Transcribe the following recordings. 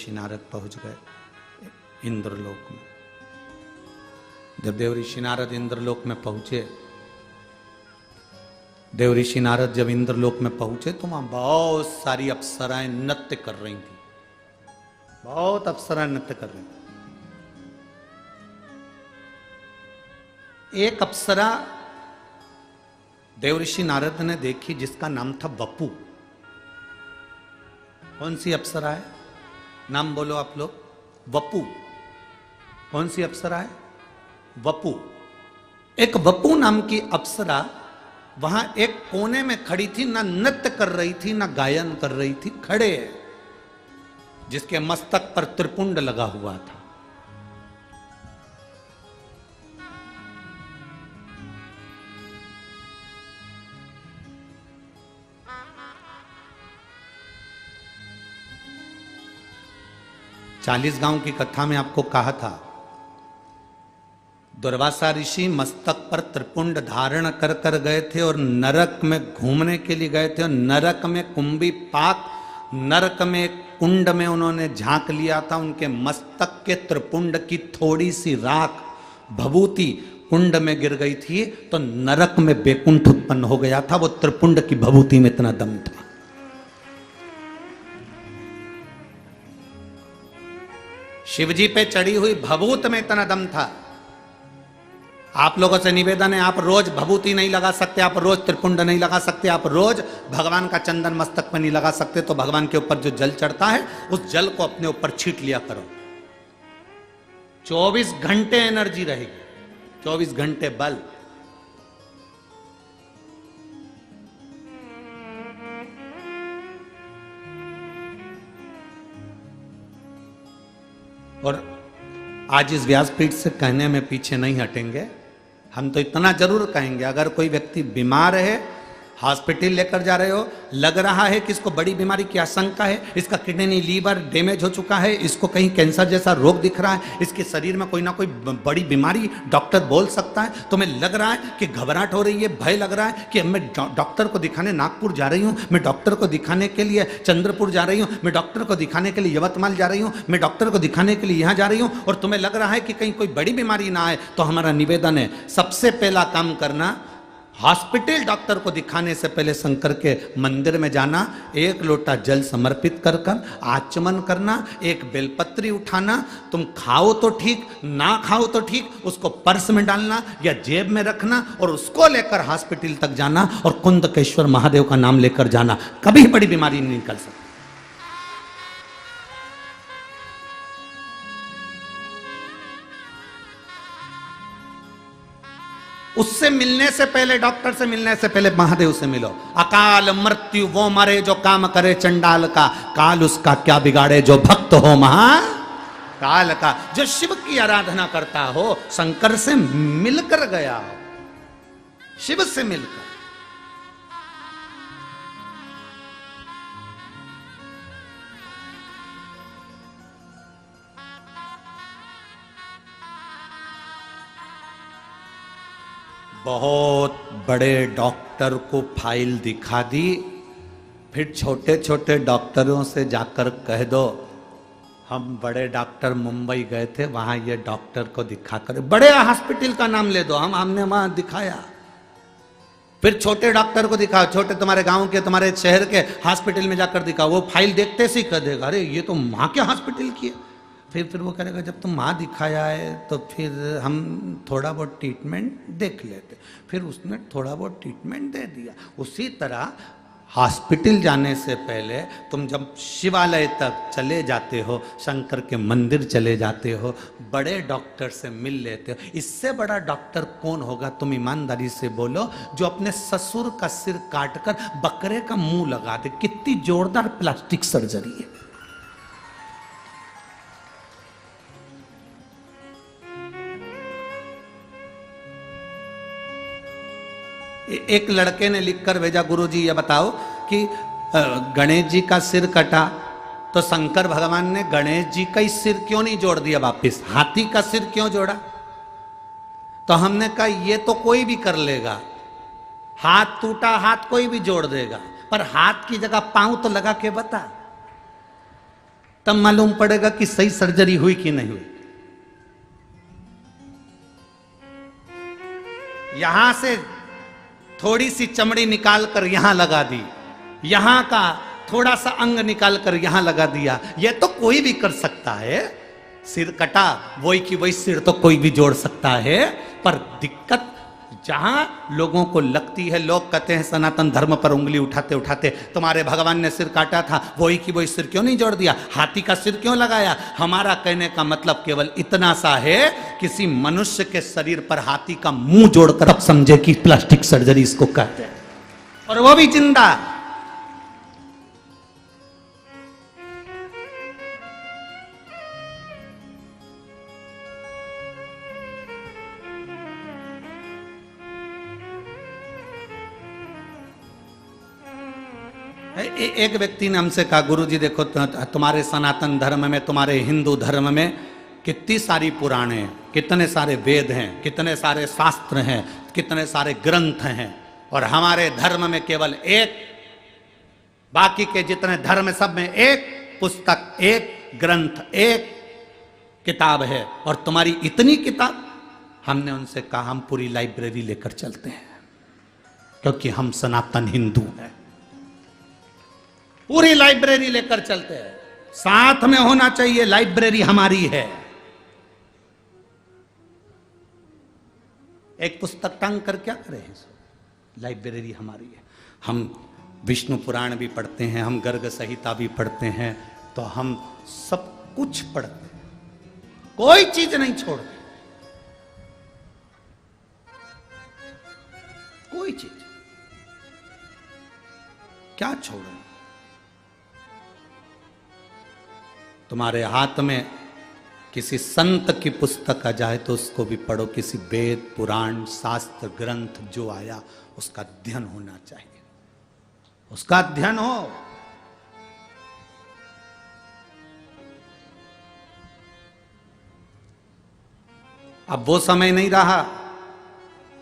ऋषि नारद पहुंच गए इंद्रलोक में। जब देव ऋषि नारद इंद्रलोक में पहुंचे, देव ऋषि नारद जब इंद्रलोक में पहुंचे तो वहां बहुत सारी अप्सराएं नृत्य कर रही थी, बहुत अप्सराएं नृत्य कर रही थी। एक अप्सरा देव ऋषि नारद ने देखी जिसका नाम था वपु। कौन सी अप्सरा है? नाम बोलो आप लोग। वपु। कौन सी अप्सरा है? वपु। एक वपु नाम की अप्सरा वहां एक कोने में खड़ी थी, ना नृत्य कर रही थी ना गायन कर रही थी, खड़े है, जिसके मस्तक पर त्रिपुंड लगा हुआ था। चालीस गांव की कथा में आपको कहा था, दुर्वासा ऋषि मस्तक पर त्रिपुंड धारण कर कर गए थे और नरक में घूमने के लिए गए थे। और नरक में कुंभी पाक, नरक में कुंड में उन्होंने झांक लिया था। उनके मस्तक के त्रिपुंड की थोड़ी सी राख भभूति कुंड में गिर गई थी तो नरक में बेकुंठ उत्पन्न हो गया था। वो त्रिपुंड की भभूति में इतना दम था। शिवजी पे चढ़ी हुई भभूत में इतना दम था। आप लोगों से निवेदन है, आप रोज भभूति नहीं लगा सकते, आप रोज त्रिपुंड नहीं लगा सकते, आप रोज भगवान का चंदन मस्तक पर नहीं लगा सकते, तो भगवान के ऊपर जो जल चढ़ता है उस जल को अपने ऊपर छीट लिया करो। 24 घंटे एनर्जी रहेगी, 24 घंटे बल। और आज इस व्यासपीठ से कहने में पीछे नहीं हटेंगे। हम तो इतना जरूर कहेंगे, अगर कोई व्यक्ति बीमार है, हॉस्पिटल लेकर जा रहे हो, लग रहा है कि इसको बड़ी बीमारी की आशंका है, इसका किडनी लीवर डैमेज हो चुका है, इसको कहीं कैंसर जैसा रोग दिख रहा है, इसके शरीर में कोई ना कोई बड़ी बीमारी डॉक्टर बोल सकता है, तुम्हें लग रहा है कि घबराहट हो रही है, भय लग रहा है कि मैं डॉक्टर को दिखाने नागपुर जा रही हूँ, मैं डॉक्टर को दिखाने के लिए चंद्रपुर जा रही हूँ, मैं डॉक्टर को दिखाने के लिए यवतमाल जा रही हूँ, मैं डॉक्टर को दिखाने के लिए यहाँ जा रही हूँ, और तुम्हें लग रहा है कि कहीं कोई बड़ी बीमारी ना आए, तो हमारा निवेदन है, सबसे पहला काम करना, हॉस्पिटल डॉक्टर को दिखाने से पहले शंकर के मंदिर में जाना, एक लोटा जल समर्पित कर कर आचमन करना, एक बेलपत्री उठाना, तुम खाओ तो ठीक, ना खाओ तो ठीक, उसको पर्स में डालना या जेब में रखना और उसको लेकर हॉस्पिटल तक जाना और कुंदकेश्वर महादेव का नाम लेकर जाना। कभी बड़ी बीमारी नहीं निकल सकती। उससे मिलने से पहले, डॉक्टर से मिलने से पहले महादेव से मिलो। अकाल मृत्यु वो मरे जो काम करे चंडाल का, काल उसका क्या बिगाड़े जो भक्त हो महा काल का। जो शिव की आराधना करता हो, शंकर से मिलकर गया हो, शिव से मिलकर। बहुत बड़े डॉक्टर को फाइल दिखा दी, फिर छोटे छोटे डॉक्टरों से जाकर कह दो हम बड़े डॉक्टर मुंबई गए थे, वहां ये डॉक्टर को दिखाकर, बड़े हॉस्पिटल का नाम ले दो, हमने वहां दिखाया। फिर छोटे डॉक्टर को दिखाओ, छोटे तुम्हारे गांव के, तुम्हारे शहर के हॉस्पिटल में जाकर दिखाओ। वो फाइल देखते से ही कह देगा अरे ये तो वहां के हॉस्पिटल की है। फिर वो करेगा जब तुम वहाँ दिखाया है तो फिर हम थोड़ा बहुत ट्रीटमेंट देख लेते। फिर उसने थोड़ा बहुत ट्रीटमेंट दे दिया। उसी तरह हॉस्पिटल जाने से पहले तुम जब शिवालय तक चले जाते हो, शंकर के मंदिर चले जाते हो, बड़े डॉक्टर से मिल लेते हो। इससे बड़ा डॉक्टर कौन होगा? तुम ईमानदारी से बोलो, जो अपने ससुर का सिर काटकर बकरे का मुंह लगा दे। कितनी जोरदार प्लास्टिक सर्जरी है। एक लड़के ने लिखकर भेजा, गुरुजी ये बताओ कि गणेश जी का सिर कटा तो शंकर भगवान ने गणेश जी का ही सिर क्यों नहीं जोड़ दिया वापिस, हाथी का सिर क्यों जोड़ा? तो हमने कहा ये तो कोई भी कर लेगा, हाथ टूटा हाथ कोई भी जोड़ देगा, पर हाथ की जगह पांव तो लगा के बता। तब मालूम पड़ेगा कि सही सर्जरी हुई कि नहीं हुई। यहां से थोड़ी सी चमड़ी निकाल कर यहां लगा दी, यहां का थोड़ा सा अंग निकाल कर यहां लगा दिया, यह तो कोई भी कर सकता है। सिर कटा, वही की वही सिर तो कोई भी जोड़ सकता है। पर दिक्कत जहां लोगों को लगती है, लोग कहते हैं सनातन धर्म पर उंगली उठाते उठाते, तुम्हारे भगवान ने सिर काटा था, वही की वही सिर क्यों नहीं जोड़ दिया, हाथी का सिर क्यों लगाया। हमारा कहने का मतलब केवल इतना सा है, किसी मनुष्य के शरीर पर हाथी का मुंह जोड़कर अब समझे कि प्लास्टिक सर्जरी इसको कहते हैं, और वो भी जिंदा। एक व्यक्ति ने हमसे कहा, गुरुजी देखो तुम्हारे सनातन धर्म में, तुम्हारे हिंदू धर्म में कितनी सारी पुराणे हैं, कितने सारे वेद हैं, कितने सारे शास्त्र हैं, कितने सारे ग्रंथ हैं, और हमारे धर्म में केवल एक, बाकी के जितने धर्म सब में एक पुस्तक, एक ग्रंथ, एक किताब है, और तुम्हारी इतनी किताब। हमने उनसे कहा हम पूरी लाइब्रेरी लेकर चलते हैं, क्योंकि हम सनातन हिंदू हैं। पूरी लाइब्रेरी लेकर चलते हैं, साथ में होना चाहिए, लाइब्रेरी हमारी है। एक पुस्तक टांग कर क्या करें, लाइब्रेरी हमारी है। हम विष्णु पुराण भी पढ़ते हैं, हम गर्ग संहिता भी पढ़ते हैं, तो हम सब कुछ पढ़ते हैं, कोई चीज नहीं छोड़ते, कोई चीज क्या छोड़े। तुम्हारे हाथ में किसी संत की पुस्तक आ जाए तो उसको भी पढ़ो, किसी वेद पुराण शास्त्र ग्रंथ जो आया उसका अध्ययन होना चाहिए, उसका अध्ययन हो। अब वो समय नहीं रहा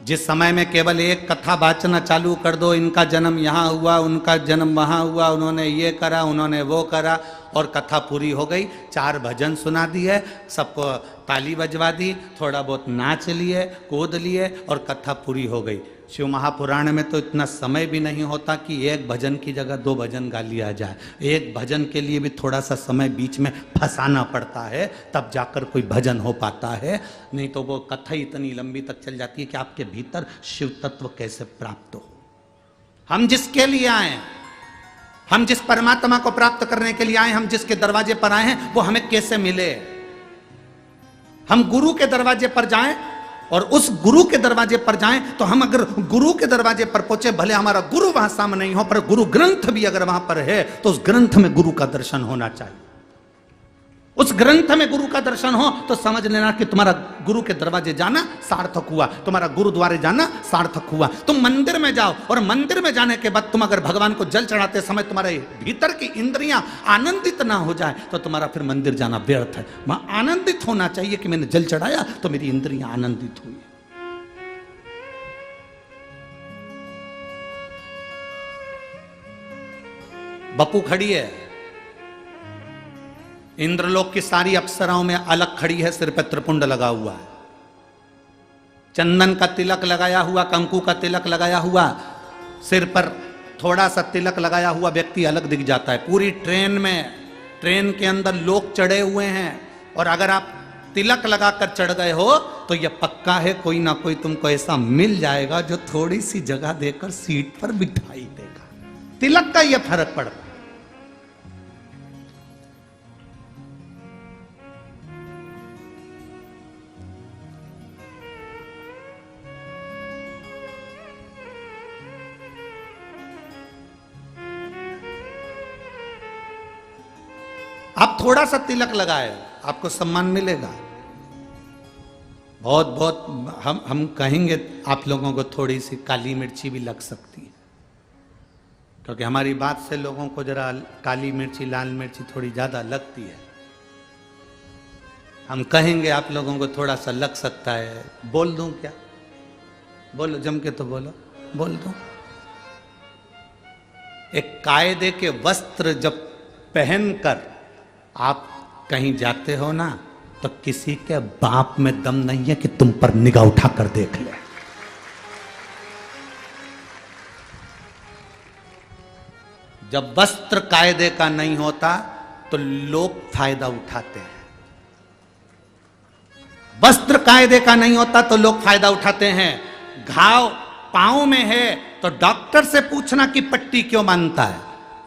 जिस समय में केवल एक कथा वाचना चालू कर दो, इनका जन्म यहाँ हुआ, उनका जन्म वहाँ हुआ, उन्होंने ये करा, उन्होंने वो करा, और कथा पूरी हो गई। 4 भजन सुना दिए, सबको ताली बजवा दी, थोड़ा बहुत नाच लिए, कूद लिए, और कथा पूरी हो गई। शिव महापुराण में तो इतना समय भी नहीं होता कि एक भजन की जगह 2 भजन गा लिया जाए। एक भजन के लिए भी थोड़ा सा समय बीच में फंसाना पड़ता है, तब जाकर कोई भजन हो पाता है, नहीं तो वो कथा इतनी लंबी तक चल जाती है कि आपके भीतर शिव तत्व कैसे प्राप्त हो। हम जिसके लिए आए, हम जिस परमात्मा को प्राप्त करने के लिए आए, हम जिसके दरवाजे पर आए हैं, वो हमें कैसे मिले। हम गुरु के दरवाजे पर जाएं, और उस गुरु के दरवाजे पर जाएं, तो हम अगर गुरु के दरवाजे पर पहुंचे, भले हमारा गुरु वहां सामने नहीं हो, पर गुरु ग्रंथ भी अगर वहां पर है, तो उस ग्रंथ में गुरु का दर्शन होना चाहिए। उस ग्रंथ में गुरु का दर्शन हो तो समझ लेना कि तुम्हारा गुरु के दरवाजे जाना सार्थक हुआ, तुम्हारा गुरुद्वारे जाना सार्थक हुआ। तुम मंदिर में जाओ, और मंदिर में जाने के बाद तुम अगर भगवान को जल चढ़ाते समय तुम्हारे भीतर की इंद्रियां आनंदित ना हो जाए, तो तुम्हारा फिर मंदिर जाना व्यर्थ है। वहां आनंदित होना चाहिए कि मैंने जल चढ़ाया तो मेरी इंद्रियां आनंदित हुई। बपू खड़ी है, इंद्रलोक की सारी अप्सराओं में अलग खड़ी है, सिर पर त्रिपुंड लगा हुआ है, चंदन का तिलक लगाया हुआ, कंकु का तिलक लगाया हुआ, सिर पर थोड़ा सा तिलक लगाया हुआ व्यक्ति अलग दिख जाता है। पूरी ट्रेन में, ट्रेन के अंदर लोग चढ़े हुए हैं, और अगर आप तिलक लगाकर चढ़ गए हो तो यह पक्का है कोई ना कोई तुमको ऐसा मिल जाएगा जो थोड़ी सी जगह देकर सीट पर बिठाई देगा। तिलक का यह फर्क पड़ता है। आप थोड़ा सा तिलक लगाए, आपको सम्मान मिलेगा। बहुत बहुत हम कहेंगे आप लोगों को थोड़ी सी काली मिर्ची भी लग सकती है, क्योंकि हमारी बात से लोगों को जरा काली मिर्ची लाल मिर्ची थोड़ी ज्यादा लगती है। हम कहेंगे आप लोगों को थोड़ा सा लग सकता है। बोल दूं क्या? बोलो, जम के तो बोलो, बोल दूं। एक कायदे के वस्त्र जब पहनकर आप कहीं जाते हो ना तो किसी के बाप में दम नहीं है कि तुम पर निगाह उठाकर देख ले। जब वस्त्र कायदे का नहीं होता तो लोग फायदा उठाते हैं। वस्त्र कायदे का नहीं होता तो लोग फायदा उठाते हैं। घाव पांव में है तो डॉक्टर से पूछना कि पट्टी क्यों बांधता है।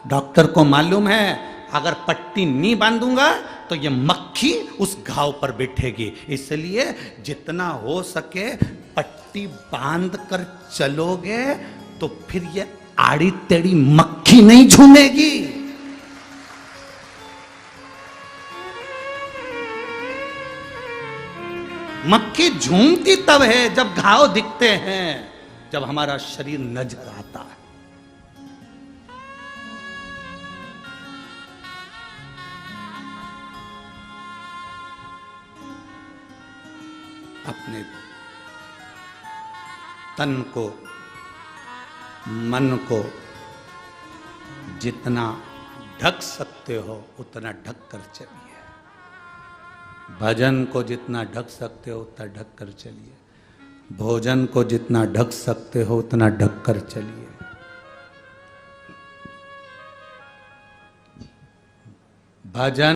डॉक्टर को मालूम है अगर पट्टी नहीं बांधूंगा तो ये मक्खी उस घाव पर बैठेगी, इसलिए जितना हो सके पट्टी बांध कर चलोगे तो फिर ये आड़ी टेढ़ी मक्खी नहीं झूमेगी। मक्खी झूमती तब है जब घाव दिखते हैं, जब हमारा शरीर नजर आता है। अपने तन को मन को जितना ढक सकते हो उतना ढक कर चलिए। भजन को जितना ढक सकते हो उतना ढक कर चलिए। भोजन को जितना ढक सकते हो उतना ढक कर चलिए। भजन